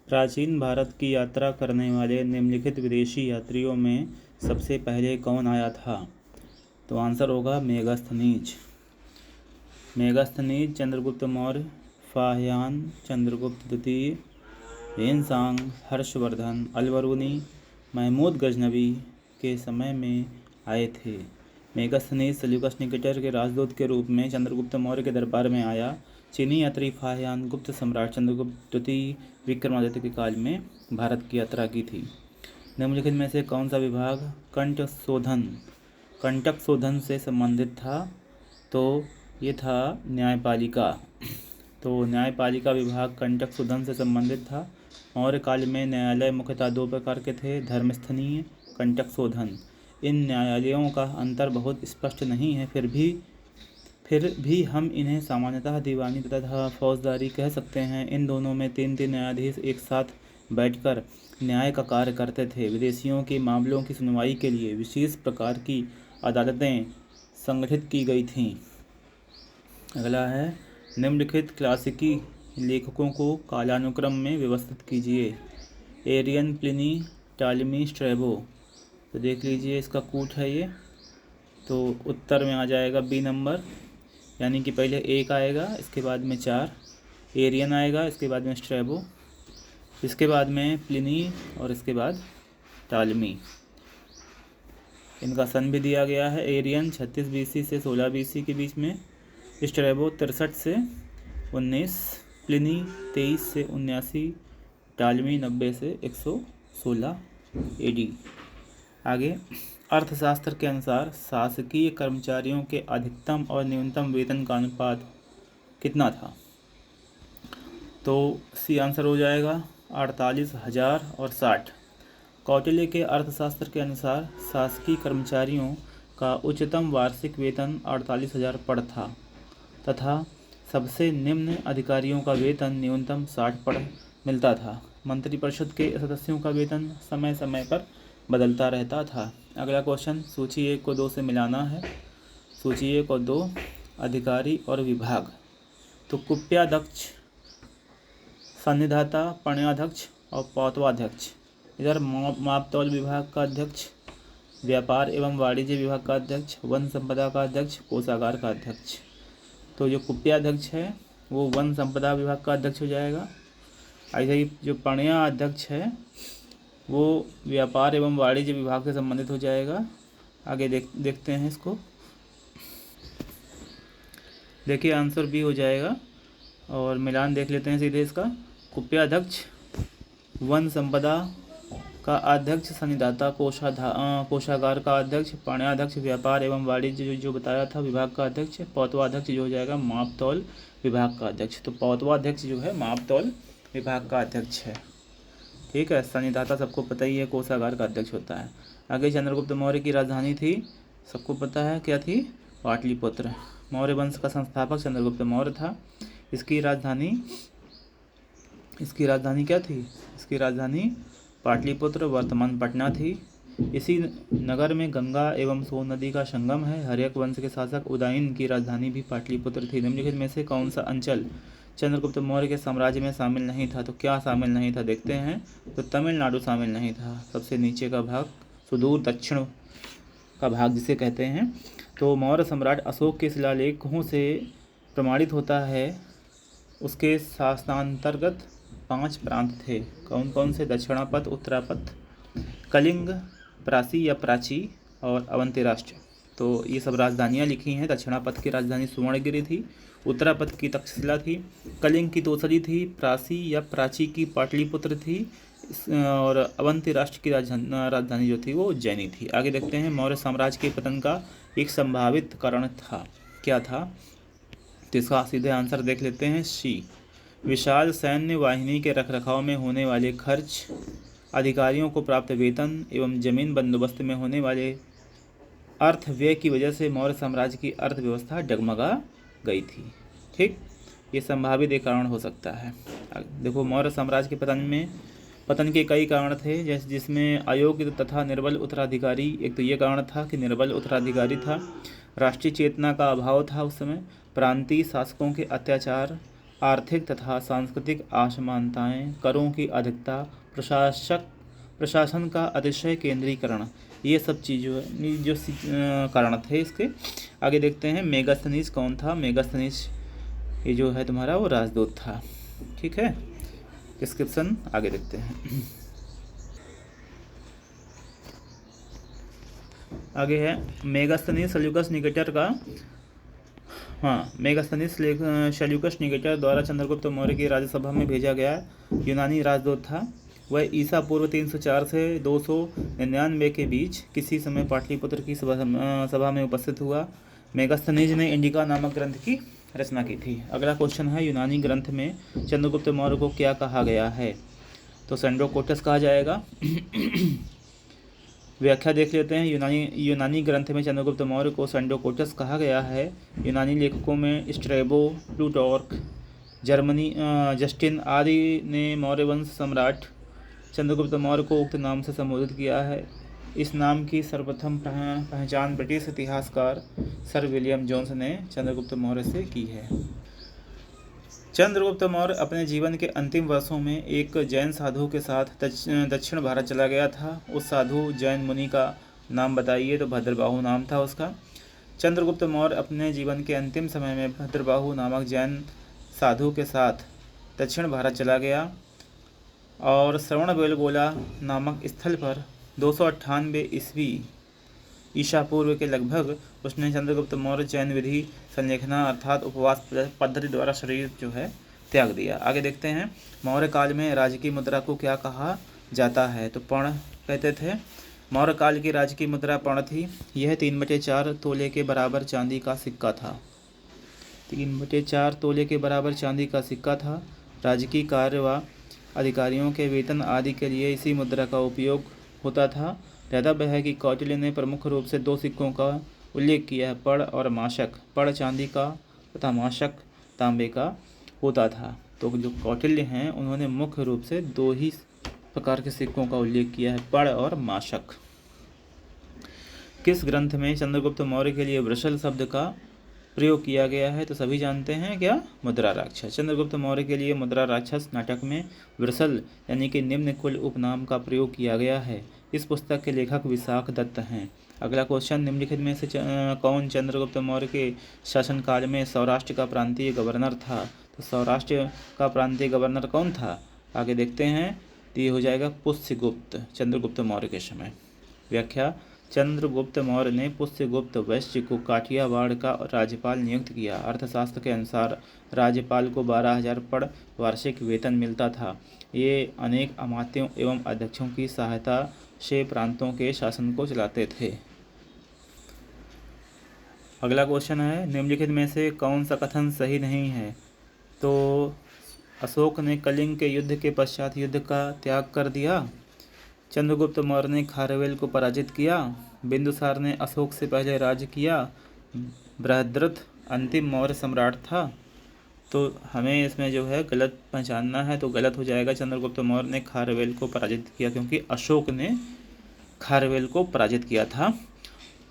प्राचीन भारत की यात्रा करने वाले निम्नलिखित विदेशी यात्रियों में सबसे पहले कौन आया था? तो आंसर होगा मेगास्थनीज। मेगास्थनीज चंद्रगुप्त मौर्य, फाहियान चंद्रगुप्त द्वितीय, ह्वेनसांग, हर्षवर्धन, अलबरूनी, महमूद गजनवी के समय में आए थे। मेगास्थनीज सेल्यूकस निकेटर के राजदूत के रूप में चंद्रगुप्त मौर्य के दरबार में आया। चीनी यात्री फाहियान गुप्त सम्राट चंद्रगुप्त द्वितीय विक्रमादित्य के काल में भारत की यात्रा की थी। निम्नलिखित में से कौन सा विभाग कंटक शोधन से संबंधित था? तो ये था न्यायपालिका। तो न्यायपालिका विभाग कंटक शोधन से संबंधित था। मौर्य काल में न्यायालय मुख्यतः दो प्रकार के थे, धर्मस्थनीय, कंटक शोधन। इन न्यायालयों का अंतर बहुत स्पष्ट नहीं है, फिर भी हम इन्हें सामान्यतः दीवानी तथा फौजदारी कह सकते हैं। इन दोनों में 3-3 न्यायाधीश एक साथ बैठकर न्याय का कार्य करते थे। विदेशियों के मामलों की सुनवाई के लिए विशेष प्रकार की अदालतें संगठित की गई थीं। अगला है, निम्नलिखित क्लासिकी लेखकों को कालानुक्रम में व्यवस्थित कीजिए। Arrian, Pliny, Ptolemy, Strabo. तो देख लीजिए, इसका कूट है ये। तो उत्तर में आ जाएगा बी नंबर, यानी कि पहले 1 आएगा, इसके बाद में 4 एरियन आएगा, इसके बाद में स्ट्रैबो, इसके बाद में प्लिनी और इसके बाद टालमी। इनका सन भी दिया गया है। एरियन 36 BC से 16 BC के बीच में, स्ट्रैबो 63 से 19, प्लिनी 23 से 79, टालमी 90 से 116 AD। आगे, अर्थशास्त्र के अनुसार शासकीय कर्मचारियों के अधिकतम और न्यूनतम वेतन का अनुपात कितना था? तो सी आंसर हो जाएगा 48,000 और 60। कौटिल्य के अर्थशास्त्र के अनुसार शासकीय कर्मचारियों का उच्चतम वार्षिक वेतन 48,000 पड़ था तथा सबसे निम्न अधिकारियों का वेतन न्यूनतम 60 पड़ मिलता था। मंत्रिपरिषद के सदस्यों का वेतन समय समय पर बदलता रहता था। अगला क्वेश्चन, सूची 1 को 2 से मिलाना है। सूची 1 और 2, अधिकारी और विभाग। तो कुप्याध्यक्ष, सन्निधाता, पण्याध्यक्ष और पौतवाध्यक्ष। इधर मापतौल विभाग का अध्यक्ष, व्यापार एवं वाणिज्य विभाग का अध्यक्ष, वन संपदा का अध्यक्ष, कोषागार का अध्यक्ष। तो जो कुप्याध्यक्ष है वो वन संपदा विभाग का अध्यक्ष हो जाएगा। ऐसे ही जो पण्या अध्यक्ष है वो व्यापार एवं वाणिज्य विभाग से संबंधित हो जाएगा। आगे देखते हैं इसको। देखिए, आंसर बी हो जाएगा और मिलान देख लेते हैं सीधे इसका। कुप्याध्यक्ष वन संपदा का अध्यक्ष, सन्निधाता कोषागार का अध्यक्ष, पण्याध्यक्ष व्यापार एवं वाणिज्य जो बताया था विभाग का अध्यक्ष, पौतवाध्यक्ष जो हो जाएगा मापतौल विभाग का अध्यक्ष। तो पौतवाध्यक्ष जो है मापतौल विभाग का अध्यक्ष है। ठीक है, सन्निधाता सबको पता ही है, कोषागार का अध्यक्ष होता है। आगे, चंद्रगुप्त मौर्य की राजधानी थी, सबको पता है क्या थी? पाटलिपुत्र। मौर्य वंश का संस्थापक चंद्रगुप्त मौर्य था। इसकी राजधानी क्या थी? इसकी राजधानी पाटलिपुत्र, वर्तमान पटना थी। इसी नगर में गंगा एवं सोन नदी का संगम है। हर्यक वंश के शासक उदयन की राजधानी भी पाटलिपुत्र थी। निम्नलिखित में से कौन सा अंचल चंद्रगुप्त मौर्य के साम्राज्य में शामिल नहीं था? तो क्या शामिल नहीं था देखते हैं। तो तमिलनाडु शामिल नहीं था, सबसे नीचे का भाग, सुदूर दक्षिण का भाग जिसे कहते हैं। तो मौर्य सम्राट अशोक के शिलालेखों से प्रमाणित होता है उसके शासनांतर्गत 5 प्रांत थे। कौन कौन से? दक्षिणापथ, उत्तरापथ, कलिंग, प्राची या प्राची और अवंती राष्ट्र। तो ये सब राजधानियाँ लिखी हैं। दक्षिणापथ की राजधानी सुवर्णगिरी थी, उत्तरापथ की तक्षशिला थी, कलिंग की तोसली थी, प्राची या प्राची की पाटलिपुत्र थी और अवंती राष्ट्र की राजधानी जो थी वो उज्जैनी थी। आगे देखते हैं, मौर्य साम्राज्य के पतन का एक संभावित कारण था, क्या था? तो इसका सीधे आंसर देख लेते हैं, सी। विशाल सैन्य वाहिनी के रखरखाव में होने वाले खर्च, अधिकारियों को प्राप्त वेतन एवं जमीन बंदोबस्त में होने वाले अर्थ व्यय की वजह से मौर्य साम्राज्य की अर्थव्यवस्था डगमगा गई थी। ठीक, ये संभावित एक कारण हो सकता है। देखो, मौर्य साम्राज्य के पतन के कई कारण थे, जैसे जिसमें अयोग्य तथा निर्बल उत्तराधिकारी। एक तो ये कारण था कि निर्बल उत्तराधिकारी था, राष्ट्रीय चेतना का अभाव था उस समय, प्रांतीय शासकों के अत्याचार, आर्थिक तथा सांस्कृतिक असमानताएं, करों की अधिकता, प्रशासन का अतिशय केंद्रीकरण, ये सब चीज़ों जो कारण थे इसके। आगे देखते हैं मेगास्थनीज कौन था। मेगास्थनीज ये जो है तुम्हारा वो राजदूत था। ठीक है, डिस्क्रिप्शन आगे देखते हैं। आगे है मेगास्थनीज सेल्यूकस निकेटर का, मेगास्थनीज सेल्यूकस निकेटर द्वारा चंद्रगुप्त मौर्य की राज्यसभा में भेजा गया यूनानी राजदूत था। वह ईसा पूर्व 304 से 299 के बीच किसी समय पाटलिपुत्र की सभा में उपस्थित हुआ। मेगास्थनीज ने इंडिका नामक ग्रंथ की रचना की थी। अगला क्वेश्चन है यूनानी ग्रंथ में चंद्रगुप्त मौर्य को क्या कहा गया है। तो सेंड्रोकोटस कहा जाएगा। व्याख्या देख लेते हैं। यूनानी ग्रंथ में चंद्रगुप्त मौर्य को सेंड्रोकोटस कहा गया है। यूनानी लेखकों में स्ट्रैबो, प्लूटार्क, जस्टिन आदि ने मौर्य वंश सम्राट चंद्रगुप्त मौर्य को उक्त नाम से संबोधित किया है। इस नाम की सर्वप्रथम पहचान ब्रिटिश इतिहासकार सर विलियम जोन्स ने चंद्रगुप्त मौर्य से की है। चंद्रगुप्त मौर्य अपने जीवन के अंतिम वर्षों में एक जैन साधु के साथ दक्षिण भारत चला गया था। उस साधु जैन मुनि का नाम बताइए। तो भद्रबाहु नाम था उसका। चंद्रगुप्त मौर्य अपने जीवन के अंतिम समय में भद्रबाहु नामक जैन साधु के साथ दक्षिण भारत चला गया और श्रवणबेलगोला नामक स्थल पर 298 ईस्वी ईसा पूर्व के लगभग उसने चंद्रगुप्त मौर्य जैन विधि संलेखना अर्थात उपवास पद्धति द्वारा शरीर जो है त्याग दिया। आगे देखते हैं मौर्य काल में राजकीय मुद्रा को क्या कहा जाता है। तो पर्ण कहते थे। मौर्य काल की राजकीय मुद्रा पर्ण थी। यह 3/4 तोले के बराबर चांदी का सिक्का था। 3/4 तोले के बराबर चांदी का सिक्का था। राजकीय कार्य व अधिकारियों के वेतन आदि के लिए इसी मुद्रा का उपयोग होता था। ध्यातव्य है कि कौटिल्य ने प्रमुख रूप से 2 सिक्कों का उल्लेख किया है, पर्ण और माशक। पर्ण चांदी का तथा माशक तांबे का होता था। तो जो कौटिल्य हैं उन्होंने मुख्य रूप से 2 ही प्रकार के सिक्कों का उल्लेख किया है, पर्ण और माशक। किस ग्रंथ में चंद्रगुप्त मौर्य के लिए वृषल शब्द का प्रयोग किया गया है। तो सभी जानते हैं क्या, मुद्रा राक्षस। चंद्रगुप्त मौर्य के लिए मुद्रा राक्षस नाटक में वृषल यानी कि निम्न कुल उपनाम का प्रयोग किया गया है। इस पुस्तक के लेखक विशाख दत्त हैं। अगला क्वेश्चन, निम्नलिखित में से कौन चंद्रगुप्त मौर्य के शासनकाल में सौराष्ट्र का प्रांतीय गवर्नर था। तो सौराष्ट्र का प्रांतीय गवर्नर कौन था, आगे देखते हैं। तो ये हो जाएगा पुष्यगुप्त, चंद्रगुप्त मौर्य के समय। व्याख्या, चंद्रगुप्त मौर्य ने पुष्यगुप्त वैश्य को काठियावाड़ का राज्यपाल नियुक्त किया। अर्थशास्त्र के अनुसार राज्यपाल को 12,000 पर्ण वार्षिक वेतन मिलता था। ये अनेक अमात्यों एवं अध्यक्षों की सहायता से प्रांतों के शासन को चलाते थे। अगला क्वेश्चन है, निम्नलिखित में से कौन सा कथन सही नहीं है। तो अशोक ने कलिंग के युद्ध के पश्चात युद्ध का त्याग कर दिया। चंद्रगुप्त मौर्य ने खारवेल को पराजित किया। बिंदुसार ने अशोक से पहले राज्य किया। बृहद्रथ अंतिम मौर्य सम्राट था। तो हमें इसमें जो है गलत पहचानना है। तो गलत हो जाएगा, चंद्रगुप्त मौर्य ने खारवेल को पराजित किया, क्योंकि अशोक ने खारवेल को पराजित किया था।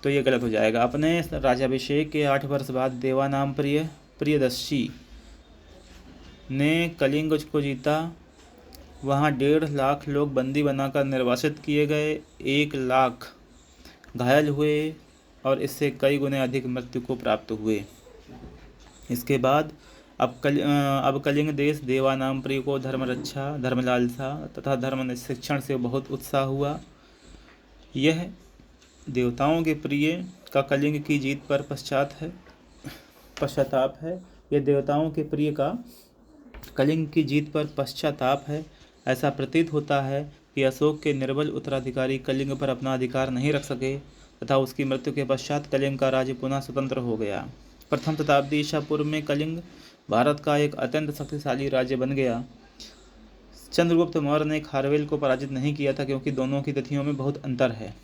तो ये गलत हो जाएगा। अपने राज्याभिषेक के 8 वर्ष बाद देवानाम प्रियदर्शी ने कलिंग को जीता। वहाँ 1.5 लाख लोग बंदी बनाकर निर्वासित किए गए। 1 लाख घायल हुए और इससे कई गुने अधिक मृत्यु को प्राप्त हुए। इसके बाद अब कलिंग देश देवानाम प्रिय को धर्मरक्षा, धर्मलालसा तथा धर्म शिक्षण से बहुत उत्साह हुआ। यह देवताओं के प्रिय का कलिंग की जीत पर पश्चाताप है। यह देवताओं के प्रिय का कलिंग की जीत पर पश्चाताप है। ऐसा प्रतीत होता है कि अशोक के निर्बल उत्तराधिकारी कलिंग पर अपना अधिकार नहीं रख सके तथा उसकी मृत्यु के पश्चात कलिंग का राज्य पुनः स्वतंत्र हो गया। प्रथम शताब्दी ईसा पूर्व में कलिंग भारत का एक अत्यंत शक्तिशाली राज्य बन गया। चंद्रगुप्त मौर्य ने खारवेल को पराजित नहीं किया था, क्योंकि दोनों की तिथियों में बहुत अंतर है।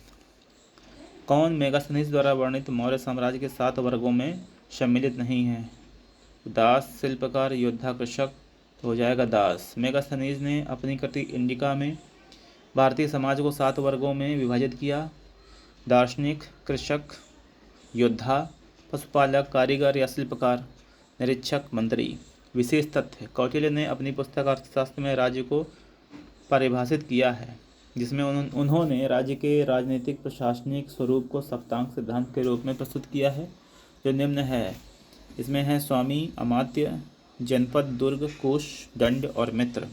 कौन मेगास्थनीज द्वारा वर्णित मौर्य साम्राज्य के 7 वर्गों में सम्मिलित नहीं है। दास, शिल्पकार, योद्धा, कृषक। तो हो जाएगा दास। मेगास्थनीज ने अपनी कृति इंडिका में भारतीय समाज को 7 वर्गों में विभाजित किया। दार्शनिक, कृषक, योद्धा, पशुपालक, कारीगर या शिल्पकार, निरीक्षक, मंत्री। विशेष तथ्य। कौटिल्य ने अपनी पुस्तक अर्थशास्त्र में राज्य को परिभाषित किया है, जिसमें उन्होंने राज्य के राजनीतिक प्रशासनिक स्वरूप को सप्तांग सिद्धांत के रूप में प्रस्तुत किया है, जो निम्न है। इसमें है स्वामी, अमात्य, जनपद, दुर्ग, कोष, दंड और मित्र।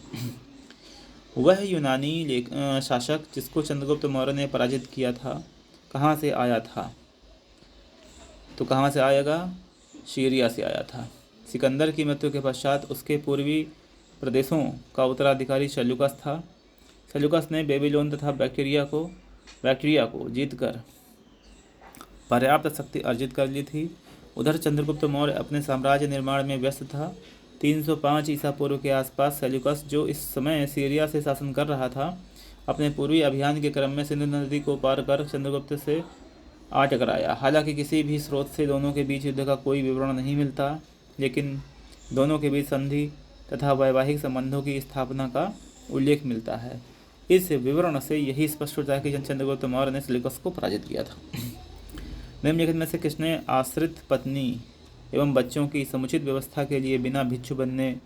वह यूनानी शासक जिसको चंद्रगुप्त मौर्य ने पराजित किया था, कहाँ से आया था? तो कहाँ से आएगा? सीरिया से आया था। सिकंदर की मृत्यु के पश्चात उसके पूर्वी प्रदेशों का उत्तराधिकारी सेल्यूकस था। सेल्यूकस ने बेबीलोन तथा बैक्ट्रिया को जीतकर पर्याप्त शक्ति अर्जित कर ली थी। उधर चंद्रगुप्त मौर्य अपने साम्राज्य निर्माण में व्यस्त था। 305 ईसा पूर्व के आसपास सेल्यूकस, जो इस समय सीरिया से शासन कर रहा था, अपने पूर्वी अभियान के क्रम में सिंधु नदी को पार कर चंद्रगुप्त से आ टकराया। हालांकि किसी भी स्रोत से दोनों के बीच युद्ध का कोई विवरण नहीं मिलता, लेकिन दोनों के बीच संधि तथा वैवाहिक संबंधों की स्थापना का उल्लेख मिलता है। इस विवरण से यही स्पष्ट होता है कि चंद्रगुप्त मौर्य ने सेल्यूकस को पराजित किया था। निम्नलिखित में से किसने आश्रित पत्नी एवं बच्चों की समुचित व्यवस्था के लिए बिना भिक्षु बनने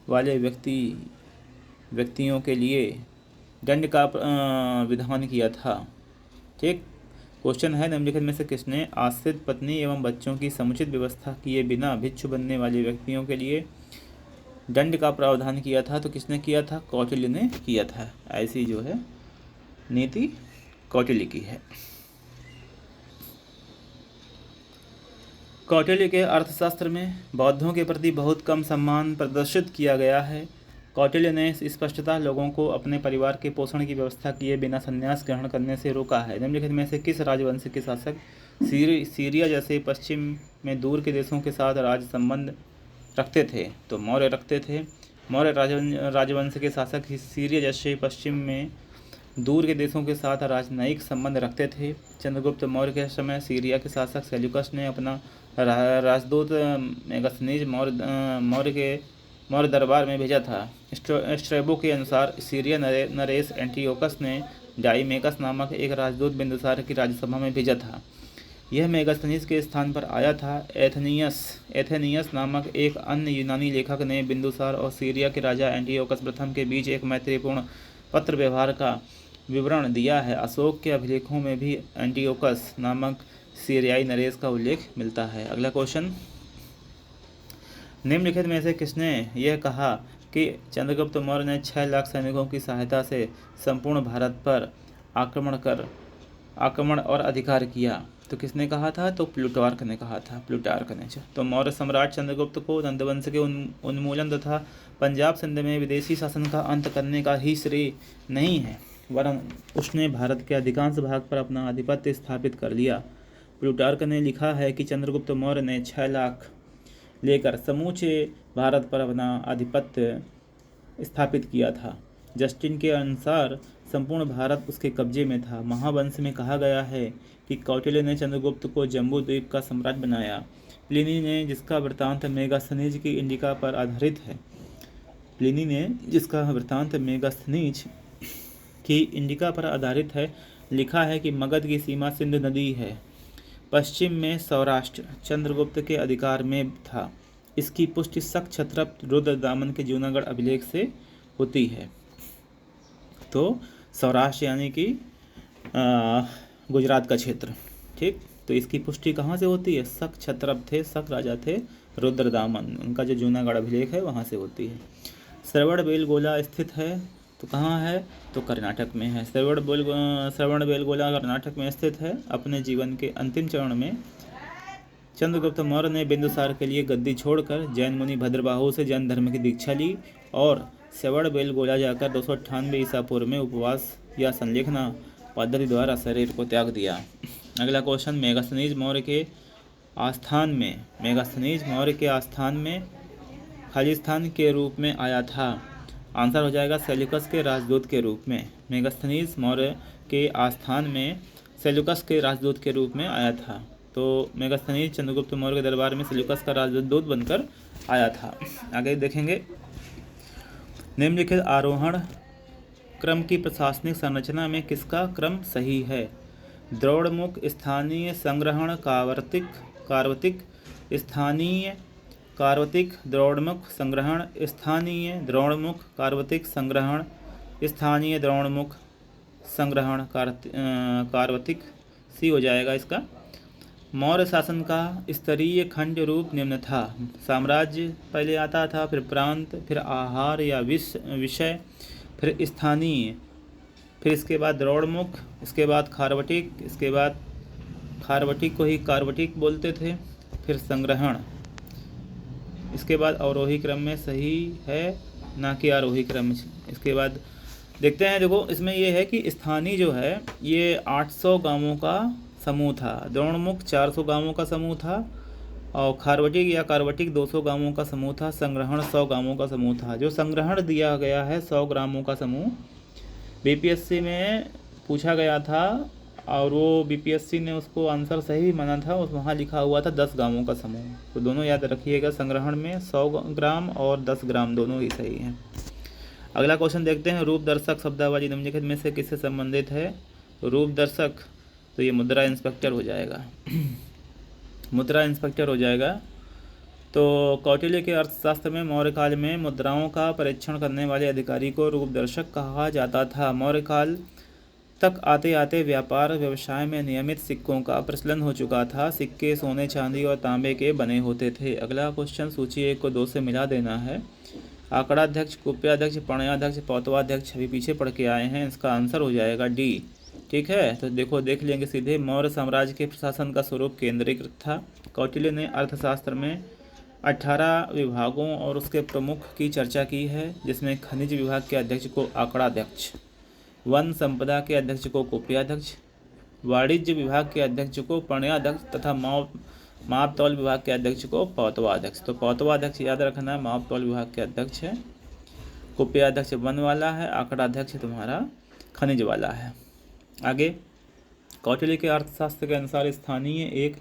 वाले व्यक्तियों के लिए दंड का विधान किया था? ठीक क्वेश्चन है, निम्नलिखित में से किसने आश्रित पत्नी एवं बच्चों की समुचित व्यवस्था किए बिना भिक्षु बनने वाले व्यक्तियों के लिए दंड का प्रावधान किया था? तो किसने किया था? कौटिल्य ने किया था। ऐसी जो है नीति कौटिल्य की है। कौटिल्य के अर्थशास्त्र में बौद्धों के प्रति बहुत कम सम्मान प्रदर्शित किया गया है। कौटिल्य ने स्पष्टतः लोगों को अपने परिवार के पोषण की व्यवस्था किए बिना संन्यास ग्रहण करने से रोका है। निम्नलिखित में से किस राजवंश के शासक सीरिया जैसे पश्चिम में दूर के देशों के साथ राज संबंध रखते थे? तो मौर्य रखते थे। मौर्य राजवंश के शासक सीरिया जैसे पश्चिम में दूर के देशों के साथ राजनयिक संबंध रखते थे। चंद्रगुप्त मौर्य के समय सीरिया के शासक सेल्यूकस ने अपना राजदूत मेगास्थनीज मौर्य दरबार में भेजा था। स्ट्रैबो के अनुसार सीरिया नरेश एंटियोकस ने डाइमेकस नामक एक राजदूत बिंदुसार की राज्यसभा में भेजा था। यह मेगास्थनीज के स्थान पर आया था। एथेनियस नामक एक अन्य यूनानी लेखक ने बिंदुसार और सीरिया के राजा एंटियोकस प्रथम के बीच एक मैत्रीपूर्ण पत्र व्यवहार का विवरण दिया है। अशोक के अभिलेखों में भी एंटियोकस नामक सीरियाई नरेश का उल्लेख मिलता है। अगला क्वेश्चन, निम्नलिखित में से किसने यह कहा कि चंद्रगुप्त मौर्य ने 6 लाख सैनिकों की सहायता से संपूर्ण भारत पर आक्रमण और अधिकार किया? तो किसने कहा था? तो प्लूटार्क ने कहा था। तो मौर्य सम्राट चंद्रगुप्त को नंदवंश के उन्मूलन तथा पंजाब सिंध में विदेशी शासन का अंत करने का ही श्रेय नहीं है, वरन उसने भारत के अधिकांश भाग पर अपना आधिपत्य स्थापित कर लिया। प्लूटार्क ने लिखा है कि चंद्रगुप्त मौर्य ने 6 लाख लेकर समूचे भारत पर अपना आधिपत्य स्थापित किया था। जस्टिन के अनुसार संपूर्ण भारत उसके कब्जे में था। महावंश में कहा गया है कि कौटिल्य ने चंद्रगुप्त को जम्बू द्वीप का सम्राट बनाया। प्लिनी ने, जिसका वृत्तांत मेगास्थनीज की इंडिका पर आधारित है, लिखा है कि मगध की सीमा सिंधु नदी है। पश्चिम में सौराष्ट्र चंद्रगुप्त के अधिकार में था। इसकी पुष्टि शक क्षत्रप रुद्रदामन के जूनागढ़ अभिलेख से होती है। तो सौराष्ट्र यानी कि गुजरात का क्षेत्र, ठीक। तो इसकी पुष्टि कहाँ से होती है? शक क्षत्रप थे, शक राजा थे रुद्रदामन, उनका जो जूनागढ़ अभिलेख है वहाँ से होती है। श्रवणबेलगोला स्थित है, तो कहाँ है? तो कर्नाटक में है। श्रवणबेलगोला कर्नाटक में स्थित है। अपने जीवन के अंतिम चरण में चंद्रगुप्त मौर्य ने बिंदुसार के लिए गद्दी छोड़कर जैन मुनि भद्रबाहु से जैन धर्म की दीक्षा ली और श्रवणबेलगोला जाकर 298 ईसा पूर्व में उपवास या संलेखना पद्धति द्वारा शरीर को त्याग दिया। अगला क्वेश्चन, मेगास्थनीज मौर्य के आस्थान में खालिस्तान के रूप में आया था। आंसर हो जाएगा सेल्यूकस के राजदूत के रूप में। मेगास्थनीज मौर्य के आस्थान में सेल्यूकस के राजदूत के रूप में आया था। तो मेगास्थनीज चंद्रगुप्त मौर्य के दरबार में सेल्यूकस का राजदूत बनकर आया था। आगे देखेंगे, निम्नलिखित आरोहण क्रम की प्रशासनिक संरचना में किसका क्रम सही है? द्रौड़मुख, स्थानीय संग्रहण, कार्वतिक, स्थानीय कार्वतिक द्रोणमुख संग्रहण, स्थानीय द्रोणमुख कार्वतिक संग्रहण, स्थानीय द्रोणमुख संग्रहण कार्वतिक सी हो जाएगा इसका। मौर्य शासन का स्तरीय खंड रूप निम्न था। साम्राज्य पहले आता था, फिर प्रांत, फिर आहार या विषय, फिर स्थानीय, फिर इसके बाद द्रोणमुख, इसके बाद खारवटिक, इसके बाद खारवटिक को ही कार्वटिक बोलते थे, फिर संग्रहण, इसके बाद अवरोही क्रम में सही है ना कि आरोही क्रम में। इसके बाद देखते हैं, देखो इसमें ये है कि स्थानीय जो है ये 800 गांवों का समूह था, द्रोणमुख 400 गांवों का समूह था, और खारवटिक या कार्वटिक 200 गांवों का समूह था, संग्रहण 100 गांवों का समूह था। जो संग्रहण दिया गया है 100 ग्रामों का समूह, बीपीएससी में पूछा गया था, और वो बीपीएससी ने उसको आंसर सही माना था, उस वहाँ लिखा हुआ था 10 गांवों का समूह। तो दोनों याद रखिएगा, संग्रहण में 100 ग्राम और 10 ग्राम दोनों ही सही हैं। अगला क्वेश्चन देखते हैं, रूप दर्शक शब्दावली निम्नलिखित में से किससे संबंधित है। तो रूप दर्शक, तो ये मुद्रा इंस्पेक्टर हो जाएगा मुद्रा इंस्पेक्टर हो जाएगा। तो कौटिल्य के अर्थशास्त्र में मौर्य काल में मुद्राओं का परीक्षण करने वाले अधिकारी को रूप दर्शक कहा जाता था। मौर्य काल तक आते आते व्यापार व्यवसाय में नियमित सिक्कों का प्रचलन हो चुका था। सिक्के सोने, चांदी और तांबे के बने होते थे। अगला क्वेश्चन, सूची 1 को 2 से मिला देना है। आंकड़ाध्यक्ष, कुप्याध्यक्ष, पणयाध्यक्ष, पौतवाध्यक्ष अभी पीछे पढ़ के आए हैं, इसका आंसर हो जाएगा डी। ठीक है, तो देखो देख लेंगे सीधे। मौर्य साम्राज्य के प्रशासन का स्वरूप केंद्रीकृत था। कौटिल्य ने अर्थशास्त्र में 18 विभागों और उसके प्रमुख की चर्चा की है, जिसमें खनिज विभाग के अध्यक्ष को आंकड़ाध्यक्ष, वन संपदा के अध्यक्ष को कुप्याध्यक्ष, वाणिज्य विभाग के अध्यक्ष को पणयाध्यक्ष तथा माप तौल विभाग के अध्यक्ष को पौतवाध्यक्ष। तो पौतवाध्यक्ष याद रखना, माप तौल विभाग के अध्यक्ष है, कुप्याध्यक्ष वन वाला है, आंकड़ाध्यक्ष तुम्हारा खनिज वाला है। आगे, कौटिल्य के अर्थशास्त्र के अनुसार स्थानीय एक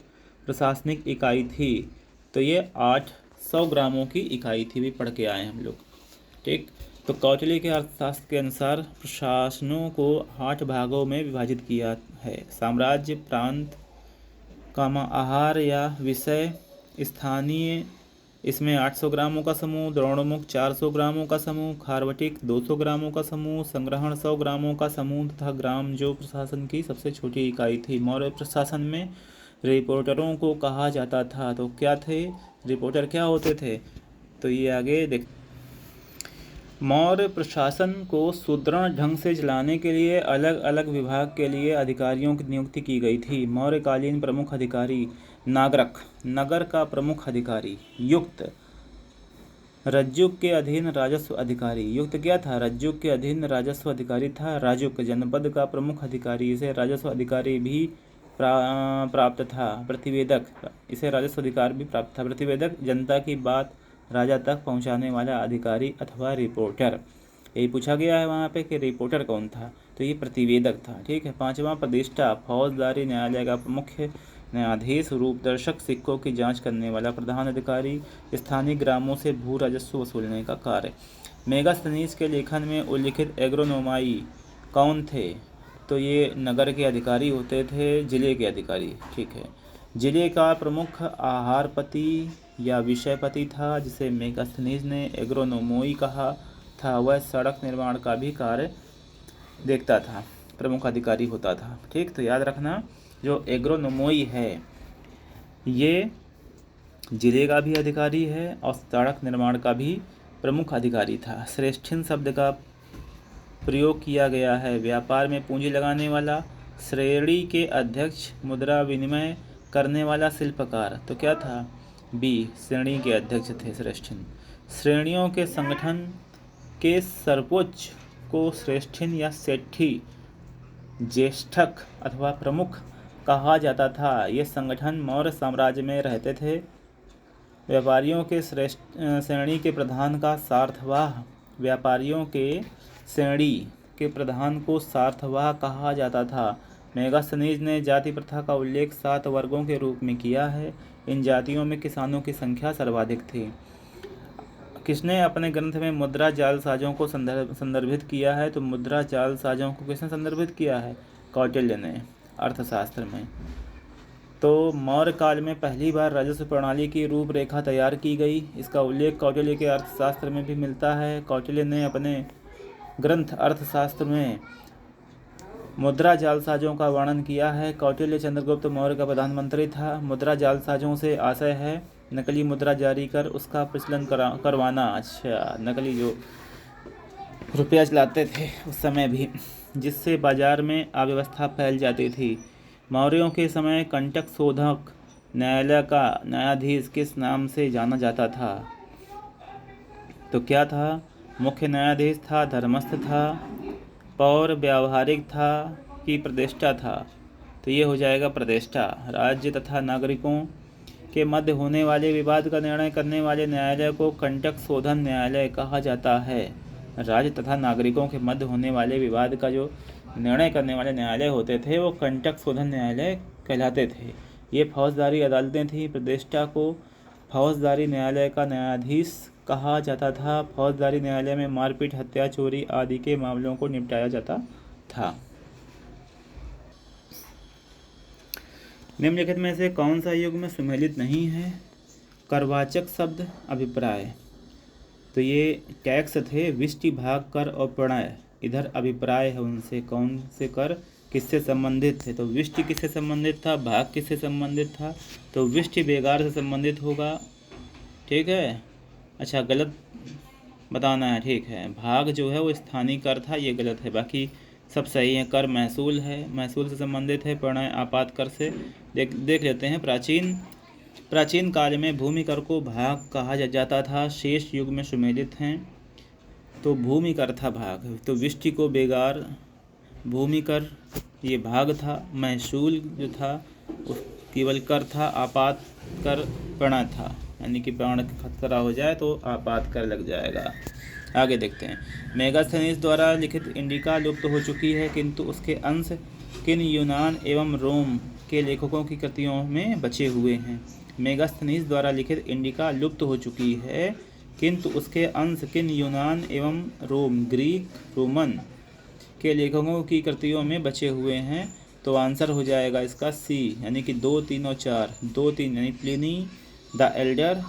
प्रशासनिक इकाई थी। तो ये 800 ग्रामों की इकाई थी, भी पढ़ के आए हम लोग। ठीक, तो कौटिल्य के अर्थशास्त्र के अनुसार प्रशासनों को 8 भागों में विभाजित किया है। साम्राज्य, प्रांत, आहार या विषय, स्थानीय, इसमें 800 ग्रामों का समूह, द्रोणमुख 400 ग्रामों का समूह, खारवटिक 200 ग्रामों का समूह, संग्रहण 100 ग्रामों का समूह तथा ग्राम, जो प्रशासन की सबसे छोटी इकाई थी। मौर्य प्रशासन में रिपोर्टरों को कहा जाता था। तो क्या थे रिपोर्टर, क्या होते थे, तो ये आगे देख। मौर्य प्रशासन को सुदृढ़ ढंग से चलाने के लिए अलग अलग विभाग के लिए अधिकारियों की नियुक्ति की गई थी। मौर्यकालीन प्रमुख अधिकारी, नागरक, नगर का प्रमुख अधिकारी, युक्त, रज्जुक के अधीन राजस्व अधिकारी। युक्त क्या था, रज्जुक के अधीन राजस्व अधिकारी था। राजुक, जनपद का प्रमुख अधिकारी, इसे राजस्व अधिकारी भी प्राप्त था। प्रतिवेदक, इसे राजस्व अधिकार भी प्राप्त था। प्रतिवेदक, जनता की बात राजा तक पहुंचाने वाला अधिकारी अथवा रिपोर्टर। यही पूछा गया है वहाँ पे कि रिपोर्टर कौन था, तो ये प्रतिवेदक था। ठीक है। 5वां, प्रतिष्ठा, फौजदारी न्यायालय का मुख्य न्यायाधीश, रूपदर्शक, सिक्कों की जांच करने वाला प्रधान अधिकारी, स्थानीय ग्रामों से भू राजस्व वसूलने का कार्य। मेगास्थनीज के लेखन में उल्लिखित एग्रोनोमाई कौन थे, तो ये नगर के अधिकारी होते थे, जिले के अधिकारी। ठीक है। जिले का प्रमुख आहारपति या विषयपति था, जिसे मेगास्थनीज ने एग्रोनोमोई कहा था। वह सड़क निर्माण का भी कार्य देखता था, प्रमुख अधिकारी होता था। ठीक, तो याद रखना जो एग्रोनोमोई है ये जिले का भी अधिकारी है और सड़क निर्माण का भी प्रमुख अधिकारी था। श्रेष्ठिन शब्द का प्रयोग किया गया है, व्यापार में पूंजी लगाने वाला, श्रेणी के अध्यक्ष, मुद्रा विनिमय करने वाला, शिल्पकार। तो क्या था, बी, श्रेणी के अध्यक्ष थे श्रेष्ठिन। श्रेणियों के संगठन के सर्वोच्च को श्रेष्ठिन या सेठी, ज्येष्ठक अथवा प्रमुख कहा जाता था। ये संगठन मौर्य साम्राज्य में रहते थे। व्यापारियों के श्रेणी के प्रधान का सार्थवाह, व्यापारियों के श्रेणी के प्रधान को सार्थवाह कहा जाता था। मेगास्थनीज ने जाति प्रथा का उल्लेख 7 वर्गों के रूप में किया है। इन जातियों में किसानों की संख्या सर्वाधिक थी। किसने अपने ग्रंथ में मुद्रा जालसाजों को संदर्भित किया है, तो मुद्रा जालसाजों को किसने संदर्भित किया है, कौटिल्य ने अर्थशास्त्र में। तो मौर्य काल में पहली बार राजस्व प्रणाली की रूपरेखा तैयार की गई। इसका उल्लेख कौटिल्य के अर्थशास्त्र में भी मिलता है। कौटिल्य ने अपने ग्रंथ अर्थशास्त्र में मुद्रा जालसाजों का वर्णन किया है। कौटिल्य चंद्रगुप्त मौर्य का प्रधानमंत्री था। मुद्रा जालसाजों से आशय है नकली मुद्रा जारी कर उसका प्रचलन करवाना। अच्छा, नकली जो रुपया चलाते थे उस समय भी, जिससे बाजार में अव्यवस्था फैल जाती थी। मौर्यों के समय कंटक शोधक न्यायालय का न्यायाधीश किस नाम से जाना जाता था? तो क्या था? मुख्य न्यायाधीश था, धर्मस्थ था, पौर व्यावहारिक था कि प्रतिष्ठा था? तो ये हो जाएगा प्रतिष्ठा। राज्य तथा नागरिकों के मध्य होने वाले विवाद का निर्णय करने वाले न्यायालय को कंटक शोधन न्यायालय कहा जाता है। राज्य तथा नागरिकों के मध्य होने वाले विवाद का जो निर्णय करने वाले न्यायालय होते थे वो कंटक शोधन न्यायालय कहलाते थे। ये फौजदारी अदालतें थीं। प्रतिष्ठा को फौजदारी न्यायालय का न्यायाधीश कहा जाता था। फौजदारी न्यायालय में मारपीट, हत्या, चोरी आदि के मामलों को निपटाया जाता था। निम्नलिखित में से कौन सा युग में सुमेलित नहीं है? करवाचक शब्द अभिप्राय। तो ये टैक्स थे विष्टि, भाग, कर और प्रणय। इधर अभिप्राय है उनसे, कौन से कर किससे संबंधित थे? तो विष्टि किससे संबंधित था, भाग किससे संबंधित था? तो विष्टि बेगार से संबंधित होगा। ठीक है, अच्छा गलत बताना है। ठीक है, भाग जो है वो स्थानीय कर था, ये गलत है, बाकी सब सही है। कर महसूल है, महसूल से संबंधित है। प्रणय आपात कर से। देख लेते हैं। प्राचीन काल में भूमि कर को भाग कहा जाता था। शेष युग में सुमेलित हैं। तो भूमि कर था भाग, तो विष्टि को बेगार, भूमि कर ये भाग था, महसूल जो था केवल कर था, आपात कर प्रणय था, यानी कि प्राण खतरा हो जाए तो आपात कर लग जाएगा। आगे देखते हैं। मेगास्थनीज द्वारा लिखित इंडिका लुप्त हो चुकी है, किंतु उसके अंश किन यूनान एवं रोम के लेखकों की कृतियों में बचे हुए हैं? मेगास्थनीज द्वारा लिखित इंडिका लुप्त हो चुकी है, किंतु उसके अंश किन यूनान एवं रोम, ग्रीक, रोमन के लेखकों की कृतियों में बचे हुए हैं? तो आंसर हो जाएगा इसका सी, यानी कि 2, 3 और 4। 2, 3 यानी प्लिनी द एल्डर,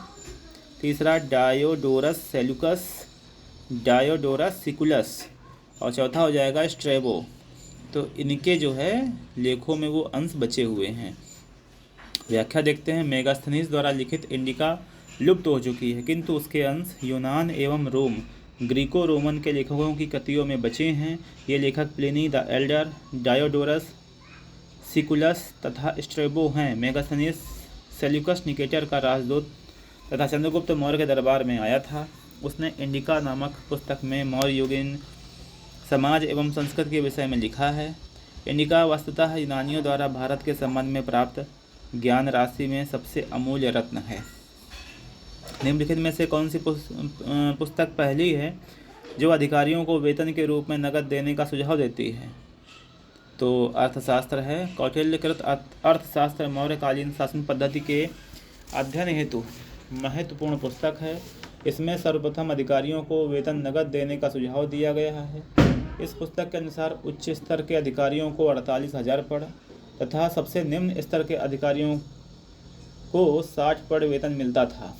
तीसरा डायोडोरस सेलुकस, डायोडोरस सिकुलस, और चौथा हो जाएगा स्ट्रेबो। तो इनके जो है लेखों में वो अंश बचे हुए हैं। व्याख्या देखते हैं। मेगास्थनीज द्वारा लिखित इंडिका लुप्त हो चुकी है, किंतु उसके अंश यूनान एवं रोम, ग्रीको रोमन के लेखकों की कृतियों में बचे हैं। ये लेखक प्लिनी द एल्डर, डायोडोरस सिकुलस तथा स्ट्रेबो हैं। मेगास्थनीज सेल्यूकस निकेटर का राजदूत तथा चंद्रगुप्त मौर्य के दरबार में आया था। उसने इंडिका नामक पुस्तक में मौर्य युगीन समाज एवं संस्कृति के विषय में लिखा है। इंडिका वस्तुतः यूनानियों द्वारा भारत के संबंध में प्राप्त ज्ञान राशि में सबसे अमूल्य रत्न है। निम्नलिखित में से कौन सी पुस्तक पहली है जो अधिकारियों को वेतन के रूप में नकद देने का सुझाव देती है? तो अर्थशास्त्र है। कौटिल्यकृत अर्थशास्त्र मौर्यकालीन शासन पद्धति के अध्ययन हेतु महत्वपूर्ण पुस्तक है। इसमें सर्वप्रथम अधिकारियों को वेतन नकद देने का सुझाव दिया गया है। इस पुस्तक के अनुसार उच्च स्तर के अधिकारियों को 48,000 पड़ तथा सबसे निम्न स्तर के अधिकारियों को 60 पड़ वेतन मिलता था।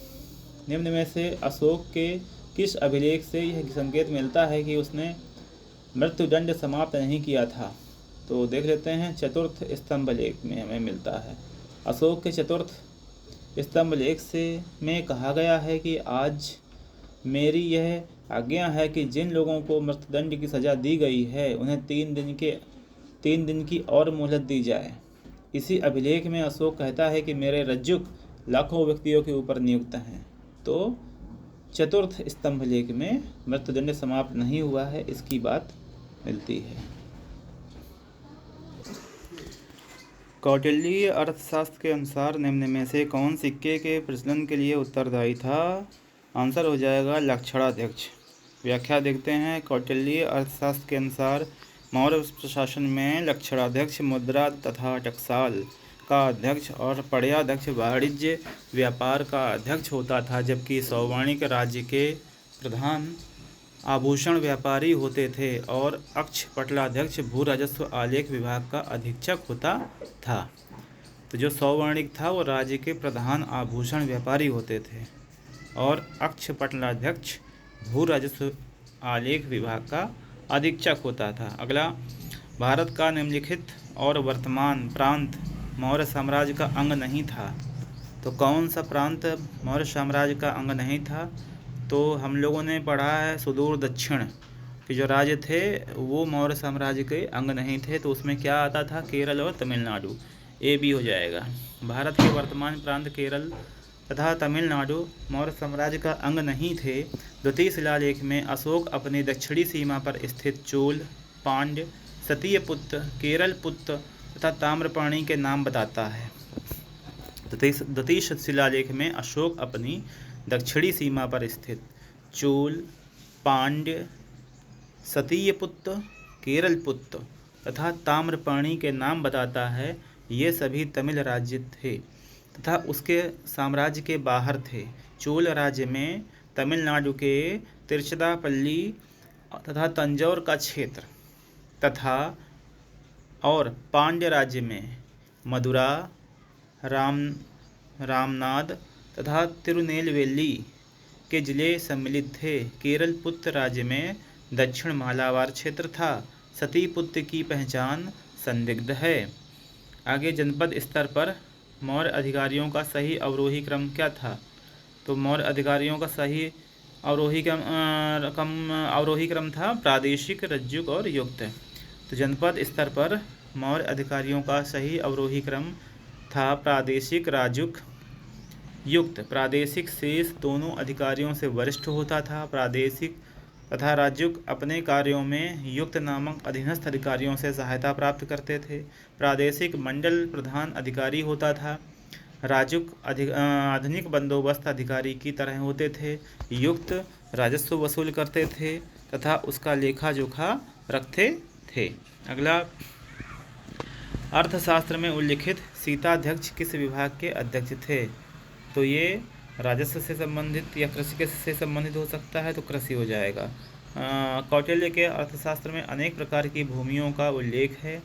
निम्न में से अशोक के किस अभिलेख से यह संकेत मिलता है कि उसने मृत्युदंड समाप्त नहीं किया था? तो देख लेते हैं। चतुर्थ स्तंभ लेख में हमें मिलता है। अशोक के चतुर्थ स्तंभ लेख से में कहा गया है कि आज मेरी यह आज्ञा है कि जिन लोगों को मृत्युदंड की सज़ा दी गई है उन्हें 3 दिन की और मोहलत दी जाए। इसी अभिलेख में अशोक कहता है कि मेरे रज्जुक लाखों व्यक्तियों के ऊपर नियुक्त हैं। तो चतुर्थ स्तंभ लेख में मृत्युदंड समाप्त नहीं हुआ है, इसकी बात मिलती है। कौटिल्य अर्थशास्त्र के अनुसार निम्न में से कौन सिक्के के प्रचलन के लिए उत्तरदायी था? आंसर हो जाएगा लक्षणाध्यक्ष। व्याख्या देखते हैं। कौटिल्य अर्थशास्त्र के अनुसार मौर्य प्रशासन में लक्षणाध्यक्ष मुद्रा तथा टकसाल का अध्यक्ष और पड़याध्यक्ष वाणिज्य व्यापार का अध्यक्ष होता था, जबकि सौवर्णिक राज्य के प्रधान आभूषण व्यापारी होते थे और अक्ष पटलाध्यक्ष भू राजस्व आलेख विभाग का अधीक्षक होता था। तो जो सौवर्णिक था वो राज्य के प्रधान आभूषण व्यापारी होते थे और अक्षपटलाध्यक्ष भू राजस्व आलेख विभाग का अधीक्षक होता था। अगला, भारत का निम्नलिखित और वर्तमान प्रांत मौर्य साम्राज्य का अंग नहीं था। तो कौन सा प्रांत मौर्य साम्राज्य का अंग नहीं था? तो हम लोगों ने पढ़ा है सुदूर दक्षिण के जो राज्य थे वो मौर्य साम्राज्य के अंग नहीं थे। तो उसमें क्या आता था? केरल और तमिलनाडु। ए बी हो जाएगा। भारत के वर्तमान प्रांत केरल तथा तमिलनाडु मौर्य साम्राज्य का अंग नहीं थे। द्वितीय शिलालेख में अशोक अपनी दक्षिणी सीमा पर स्थित चोल, पांड्य, सतीयपुत्र, केरलपुत्र तथा ताम्रपर्णी के नाम बताता है। द्वितीय शिलालेख में अशोक अपनी दक्षिणी सीमा पर स्थित चोल, पांड्य, सतीयपुत्र, केरलपुत्र तथा ताम्रपर्णी के नाम बताता है। ये सभी तमिल राज्य थे तथा उसके साम्राज्य के बाहर थे। चोल राज्य में तमिलनाडु के तिरुचिरापल्ली तथा तंजौर का क्षेत्र तथा और पांड्य राज्य में मदुरा, रामनाद तथा तिरुनेलवेली के जिले सम्मिलित थे। केरलपुत्र राज्य में दक्षिण मालाबार क्षेत्र था। सतीपुत्र की पहचान संदिग्ध है। आगे, जनपद स्तर पर मौर्य अधिकारियों का सही अवरोही क्रम क्या था? तो मौर्य अधिकारियों का सही अवरोही क्रम था प्रादेशिक, रज्जुक और युक्त। तो जनपद स्तर पर मौर्य अधिकारियों का सही अवरोही क्रम था प्रादेशिक, राजुक, युक्त। प्रादेशिक शेष दोनों अधिकारियों से वरिष्ठ होता था। प्रादेशिक तथा राजुक अपने कार्यों में युक्त नामक अधीनस्थ अधिकारियों से सहायता प्राप्त करते थे। प्रादेशिक मंडल प्रधान अधिकारी होता था। राजुक आधुनिक बंदोबस्त अधिकारी की तरह होते थे। युक्त राजस्व वसूल करते थे तथा उसका लेखा जोखा रखते थे। अगला, अर्थशास्त्र में उल्लिखित सीताध्यक्ष किस विभाग के अध्यक्ष थे? तो ये राजस्व से संबंधित या कृषि से संबंधित हो सकता है, तो कृषि हो जाएगा। कौटिल्य के अर्थशास्त्र में अनेक प्रकार की भूमियों का उल्लेख है।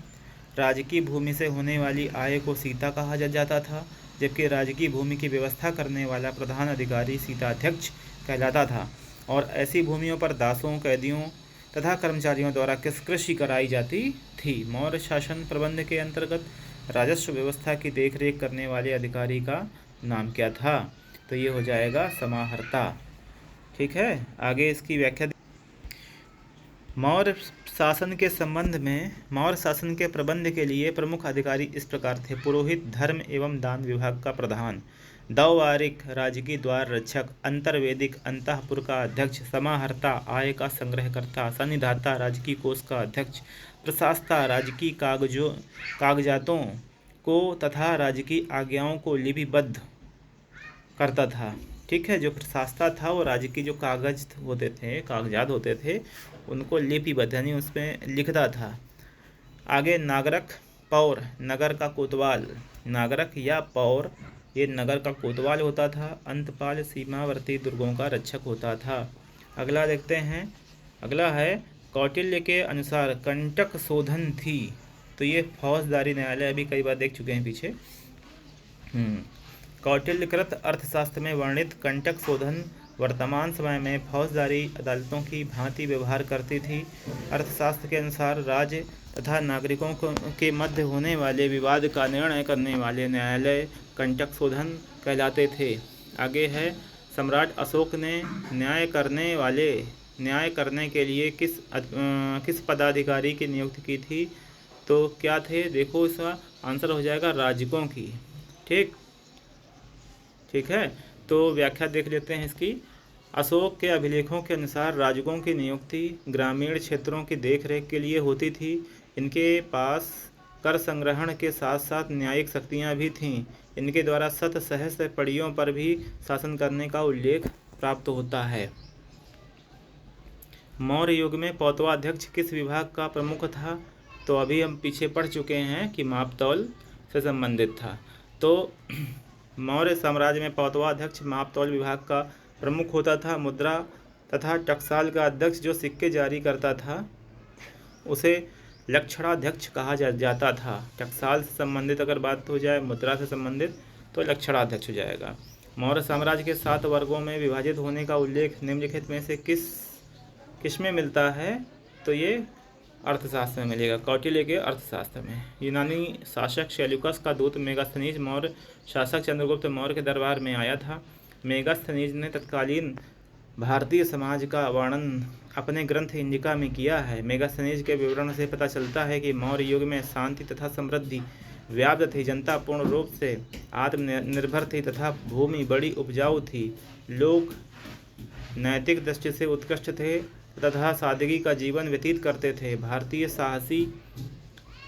राजकीय भूमि से होने वाली आय को सीता कहा जाता था, जबकि राजकीय भूमि की व्यवस्था करने वाला प्रधान अधिकारी सीताध्यक्ष कहलाता था। और ऐसी भूमियों पर दासों, कैदियों तथा कर्मचारियों द्वारा कृषि कराई जाती थी। मौर्य शासन प्रबंध के अंतर्गत राजस्व व्यवस्था की देखरेख करने वाले अधिकारी का नाम क्या था? तो ये हो जाएगा समाहर्ता। ठीक है, आगे इसकी व्याख्या। मौर्य शासन के संबंध में मौर्य शासन के प्रबंध के लिए प्रमुख अधिकारी इस प्रकार थे। पुरोहित, धर्म एवं दान विभाग का प्रधान, दौवारिक राजकीय द्वार रक्षक, अंतर्वेदिक अंतःपुर का अध्यक्ष, समाहर्ता आय का संग्रहकर्ता, सन्निधाता राजकीय कोष का अध्यक्ष, प्रशासता राजकीय कागजातों को तथा राजकीय आज्ञाओं को लिपिबद्ध करता था। ठीक है, जो प्रशासता था वो राजकीय जो कागजात होते थे उनको लिपिबद्ध यानी उसमें लिखता था। आगे, नागरक, पौर, नगर का कोतवाल। नागरक या पौर ये नगर का कोतवाल होता था। अंतपाल सीमावर्ती दुर्गों का रक्षक होता था। अगला देखते हैं। अगला है, कौटिल्य के अनुसार कंटक शोधन थी। तो ये फौजदारी न्यायालय अभी कई बार देख चुके हैं पीछे। कौटिल्यकृत अर्थशास्त्र में वर्णित कंटक शोधन वर्तमान समय में फौजदारी अदालतों की भांति व्यवहार करती थी। अर्थशास्त्र के अनुसार राज्य तथा नागरिकों के मध्य होने वाले विवाद का निर्णय करने वाले न्यायालय कंटक शोधन कहलाते थे। आगे है, सम्राट अशोक ने न्याय करने के लिए किस पदाधिकारी की नियुक्ति की थी? तो क्या थे? देखो, इसका आंसर हो जाएगा राजकों की। ठीक है, तो व्याख्या देख लेते हैं इसकी। अशोक के अभिलेखों के अनुसार राजकों की नियुक्ति ग्रामीण क्षेत्रों की देखरेख के लिए होती थी। इनके पास कर संग्रहण के साथ साथ न्यायिक शक्तियाँ भी थीं। इनके द्वारा शत सहस्त्र पड़ियों पर भी शासन करने का उल्लेख प्राप्त होता है। मौर्य युग में पौतवाध्यक्ष किस विभाग का प्रमुख था? तो अभी हम पीछे पढ़ चुके हैं कि मापतौल से संबंधित था। तो मौर्य साम्राज्य में पौतवाध्यक्ष मापतौल विभाग का प्रमुख होता था। मुद्रा तथा टकसाल का अध्यक्ष जो सिक्के जारी करता था उसे लक्षणाध्यक्ष कहा जाता था। टकसाल से संबंधित अगर बात हो जाए, मुद्रा से संबंधित, तो लक्षणाध्यक्ष हो जाएगा। मौर्य साम्राज्य के 7 वर्गों में विभाजित होने का उल्लेख निम्नलिखित में से किस में मिलता है? तो ये अर्थशास्त्र में मिलेगा, कौटिल्य के अर्थशास्त्र में। यूनानी शासक सेल्यूकस का दूत मेगास्थनीज मौर्य शासक चंद्रगुप्त मौर्य के दरबार में आया था। मेगास्थनीज ने तत्कालीन भारतीय समाज का वर्णन अपने ग्रंथ इंडिका में किया है। मेगास्थनीज के विवरण से पता चलता है कि मौर्य युग में शांति तथा समृद्धि व्याप्त थी, जनता पूर्ण रूप से आत्मनिर्भर थी तथा भूमि बड़ी उपजाऊ थी। लोग नैतिक दृष्टि से उत्कृष्ट थे तथा सादगी का जीवन व्यतीत करते थे। भारतीय साहसी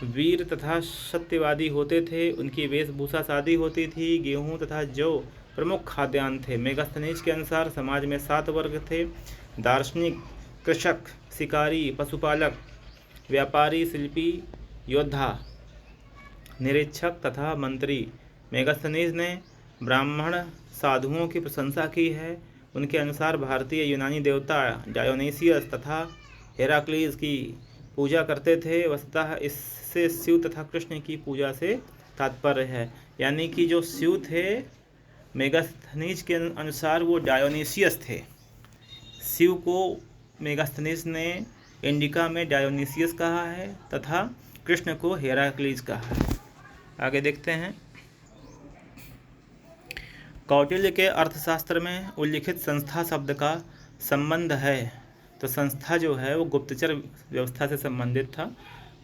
वीर तथा सत्यवादी होते थे। उनकी वेशभूषा सादी होती थी। गेहूँ तथा जौ प्रमुख खाद्यान्न थे। मेगास्थनीज के अनुसार समाज में 7 वर्ग थे: दार्शनिक, कृषक, शिकारी, पशुपालक, व्यापारी, शिल्पी, योद्धा, निरीक्षक तथा मंत्री। मेगास्थनीज ने ब्राह्मण साधुओं की प्रशंसा की है। उनके अनुसार भारतीय यूनानी देवता डायोनीसियस तथा हेराक्लीस की पूजा करते थे। वस्तुतः इससे शिव तथा कृष्ण की पूजा से तात्पर्य है, यानी कि जो शिव थे मेगास्थनीज के अनुसार वो डायोनीसियस थे। शिव को मेगास्थनीज ने इंडिका में डायोनीसियस कहा है तथा कृष्ण को हेराक्लीस कहा है। आगे देखते हैं। कौटिल्य के अर्थशास्त्र में उल्लिखित संस्था शब्द का संबंध है, तो संस्था जो है वो गुप्तचर व्यवस्था से संबंधित था।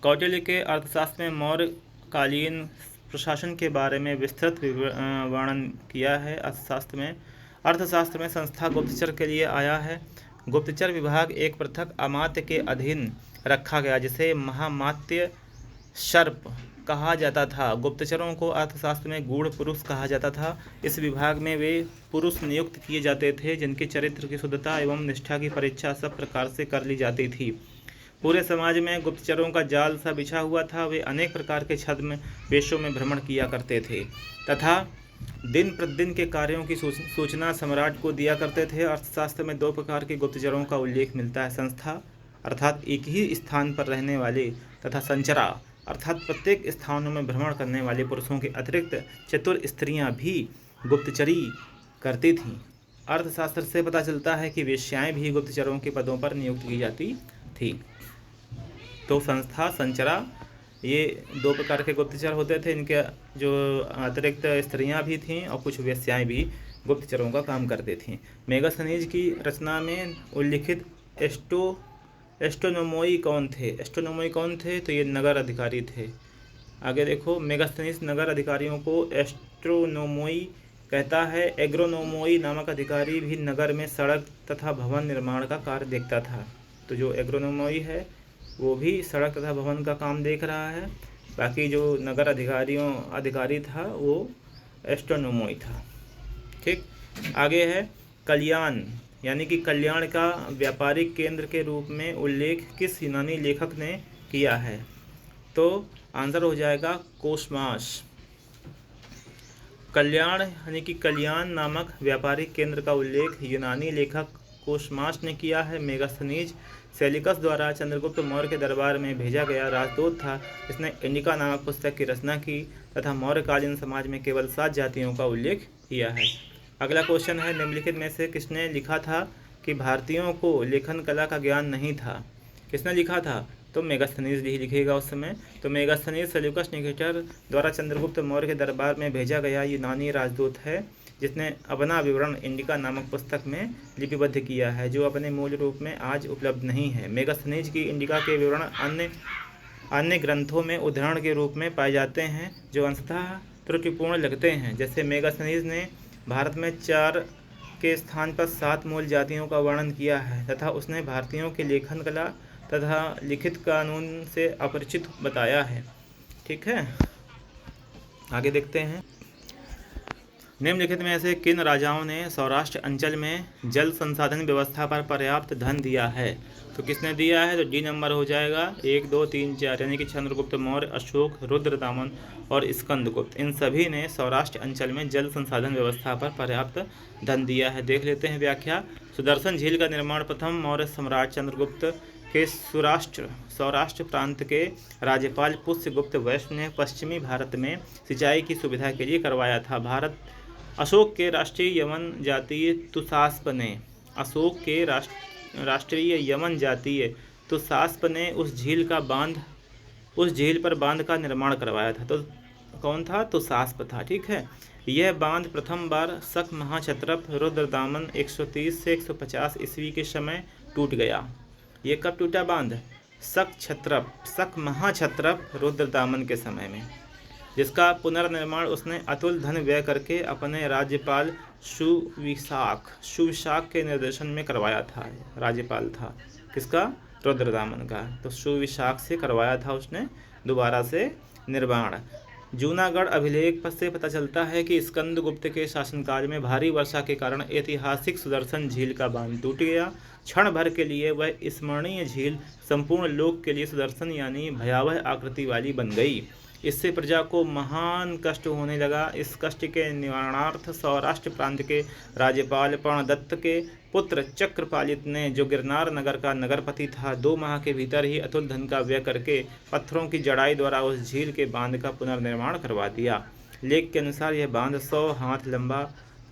कौटिल्य के अर्थशास्त्र में मौर्य कालीन प्रशासन के बारे में विस्तृत वर्णन किया है। अर्थशास्त्र में संस्था गुप्तचर के लिए आया है। गुप्तचर विभाग एक पृथक अमात्य के अधीन रखा गया, जिसे महामात्य सर्प कहा जाता था। गुप्तचरों को अर्थशास्त्र में गूढ़ पुरुष कहा जाता था। इस विभाग में वे पुरुष नियुक्त किए जाते थे जिनके चरित्र की शुद्धता एवं निष्ठा की परीक्षा सब प्रकार से कर ली जाती थी। पूरे समाज में गुप्तचरों का जाल सा बिछा हुआ था। वे अनेक प्रकार के छद्म वेशों में भ्रमण किया करते थे तथा दिन प्रतिदिन के कार्यों की सूचना सम्राट को दिया करते थे। अर्थशास्त्र में 2 प्रकार के गुप्तचरों का उल्लेख मिलता है: संस्था अर्थात एक ही स्थान पर रहने वाले, तथा संचरा अर्थात प्रत्येक स्थानों में भ्रमण करने वाले पुरुषों के अतिरिक्त चतुर स्त्रियां भी गुप्तचरी करती थीं। अर्थशास्त्र से पता चलता है कि वेश्याएं भी गुप्तचरों के पदों पर नियुक्त की जाती थी। तो संस्था, संचरा, ये 2 प्रकार के गुप्तचर होते थे। इनके जो अतिरिक्त स्त्रियां भी थीं और कुछ वेश्याएं भी गुप्तचरों का काम करती थीं। मेगास्थनीज की रचना में उल्लिखित एस्ट्रोनोमोई कौन थे? तो ये नगर अधिकारी थे। आगे देखो, मेगास्थनीज नगर अधिकारियों को एस्ट्रोनोमोई कहता है। एग्रोनोमोई नामक अधिकारी भी नगर में सड़क तथा भवन निर्माण का कार्य देखता था। तो जो एग्रोनोमोई है वो भी सड़क तथा भवन का काम देख रहा है। बाकी जो नगर अधिकारी था वो एस्ट्रोनोमोई था। ठीक, आगे है कल्याण, यानी कि कल्याण का व्यापारिक केंद्र के रूप में उल्लेख किस यूनानी लेखक ने किया है? तो आंसर हो जाएगा कोसमास। कल्याण यानी कि कल्याण नामक व्यापारिक केंद्र का उल्लेख यूनानी लेखक कोसमास ने किया है। मेगास्थनीज सेल्यूकस द्वारा चंद्रगुप्त मौर्य के दरबार में भेजा गया राजदूत था। इसने इंडिका नामक पुस्तक की रचना की तथा मौर्यकालीन समाज में केवल 7 जातियों का उल्लेख किया है। अगला क्वेश्चन है, निम्नलिखित में से किसने लिखा था कि भारतीयों को लेखन कला का ज्ञान नहीं था? किसने लिखा था? तो मेगास्थनीज ही लिखेगा उस समय। तो मेगास्थनीज सेल्यूकस निकेटर द्वारा चंद्रगुप्त मौर्य के दरबार में भेजा गया यूनानी राजदूत है, जिसने अपना विवरण इंडिका नामक पुस्तक में लिपिबद्ध किया है, जो अपने मूल रूप में आज उपलब्ध नहीं है। मेगास्थनीज की इंडिका के विवरण अन्य ग्रंथों में उदाहरण के रूप में पाए जाते हैं, जो अंशतः त्रुटिपूर्ण लगते हैं। जैसे मेगास्थनीज ने भारत में 4 के स्थान पर 7 मूल जातियों का वर्णन किया है तथा उसने भारतीयों के लेखन कला तथा लिखित कानून से अपरिचित बताया है। ठीक है, आगे देखते हैं। निम्नलिखित में से किन राजाओं ने सौराष्ट्र अंचल में जल संसाधन व्यवस्था पर पर्याप्त धन दिया है? तो किसने दिया है? तो डी नंबर हो जाएगा 1, 2, 3, 4, यानी कि चंद्रगुप्त मौर्य, अशोक, रुद्रदामन और स्कंदगुप्त। इन सभी ने सौराष्ट्र अंचल में जल संसाधन व्यवस्था पर पर्याप्त धन दिया है। देख लेते हैं व्याख्या। सुदर्शन झील का निर्माण प्रथम मौर्य सम्राट चंद्रगुप्त के सौराष्ट्र प्रांत के राज्यपाल पुष्यगुप्त वैश्य ने पश्चिमी भारत में सिंचाई की सुविधा के लिए करवाया था। अशोक के राष्ट्रीय यमन जातीय तुसास्प ने उस झील पर बांध का निर्माण करवाया था। तो कौन था? तुसास्प था। ठीक है। यह बांध प्रथम बार शक महाक्षत्रप रुद्रदामन 130 से 150 ईस्वी के समय टूट गया। ये कब टूटा बांध? शक महाक्षत्रप रुद्रदामन के समय में, जिसका पुनर्निर्माण उसने अतुल धन व्यय करके अपने राज्यपाल सुविशाख के निर्देशन में करवाया था। राज्यपाल था किसका? रुद्रदामन का। तो सुविशाख से करवाया था उसने दोबारा से निर्माण। जूनागढ़ अभिलेख से पता चलता है कि स्कंदगुप्त के शासनकाल में भारी वर्षा के कारण ऐतिहासिक सुदर्शन झील का बांध टूट गया। क्षण भर के लिए वह स्मरणीय झील संपूर्ण लोक के लिए सुदर्शन यानी भयावह आकृति वाली बन गई। इससे प्रजा को महान कष्ट होने लगा। इस कष्ट के निवारणार्थ सौराष्ट्र प्रांत के राज्यपाल पर्णदत्त के पुत्र चक्रपालित ने, जो गिरनार नगर का नगरपति था, 2 माह के भीतर ही अतुल धन का व्यय करके पत्थरों की जड़ाई द्वारा उस झील के बांध का पुनर्निर्माण करवा दिया। लेख के अनुसार यह बांध 100 हाथ लंबा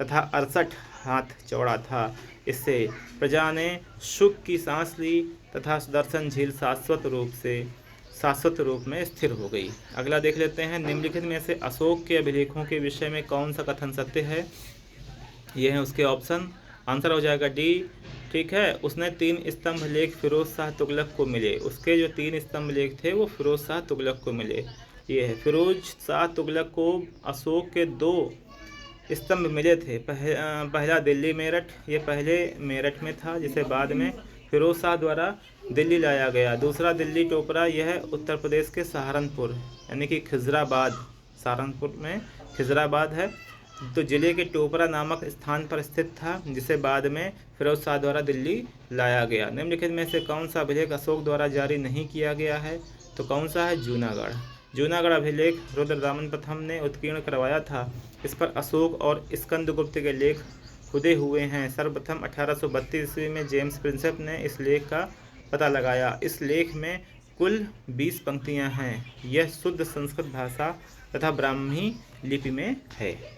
तथा 68 हाथ चौड़ा था। इससे प्रजा ने सुख की सांस ली तथा सुदर्शन झील शाश्वत रूप में स्थिर हो गई। अगला देख लेते हैं, निम्नलिखित में से अशोक के अभिलेखों के विषय में कौन सा कथन सत्य है? ये हैं उसके ऑप्शन। आंसर हो जाएगा डी। ठीक है। उसने 3 स्तंभ लेख फिरोज शाह तुगलक को मिले। उसके जो 3 स्तंभ लेख थे वो फिरोज शाह तुगलक को मिले। ये है, फिरोज शाह तुगलक को अशोक के 2 स्तंभ मिले थे। पहला दिल्ली मेरठ, ये पहले मेरठ में था जिसे बाद में फिरोज शाह द्वारा दिल्ली लाया गया। दूसरा दिल्ली टोपरा, यह उत्तर प्रदेश के सहारनपुर यानी कि खिजराबाद, सहारनपुर में खिजराबाद है, तो जिले के टोपरा नामक स्थान पर स्थित था, जिसे बाद में फिरोज शाह द्वारा दिल्ली लाया गया। निम्नलिखित में से कौन सा अभिलेख अशोक द्वारा जारी नहीं किया गया है? तो कौन सा है? जूनागढ़ अभिलेख रुद्रदामन प्रथम ने उत्कीर्ण करवाया था। इस पर अशोक और स्कंदगुप्त के लेख खुदे हुए हैं। सर्वप्रथम 1832 ईस्वी में जेम्स प्रिंसेप ने इस लेख का पता लगाया। इस लेख में कुल 20 पंक्तियां हैं। यह शुद्ध संस्कृत भाषा तथा ब्राह्मी लिपि में है।